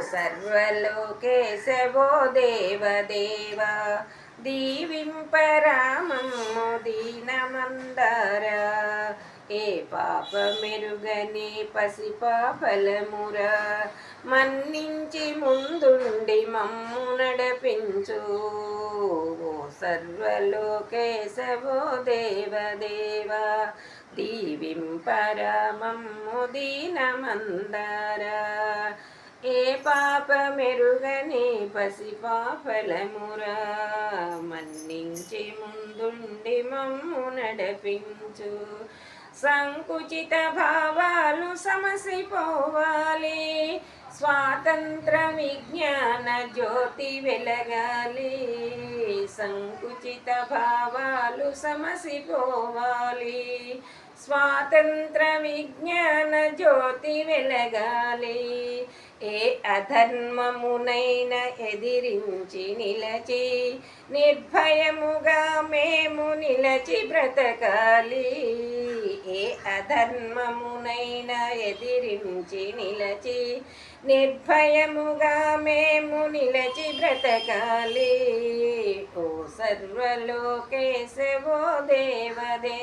సర్వలోకేశవో దేవదేవ దీవింపరామమ్ము దీనమందార ఏ పాపమెరుగని పసిపాపలమురా మన్నించి ముందుండి మమ్ము నడిపించు ఓ సర్వలోకేశవో దేవదేవ దీవింపరామమ్ము దీనమందార ఏ పాపమెరుగని పసిపాపలమురా మన్నించి ముందుండి మమ్ము నడిపించు సంకుచిత భావాలు సమసిపోవాలి స్వాతంత్ర విజ్ఞాన జ్యోతి వెలగాలి సంకుచిత భావాలు సమసిపోవాలి స్వాతంత్ర విజ్ఞాన జ్యోతి వెలగాలి ఏ అధర్మమునైన ఎదిరించి నిలచి నిర్భయముగా మేము నిలచి బ్రతకాలి ఏ అధర్మమునైన ఎదిరించి నిలచి నిర్భయముగా మేము నిలచి బ్రతకాలి ఓ సర్వలోకేశవో దేవదే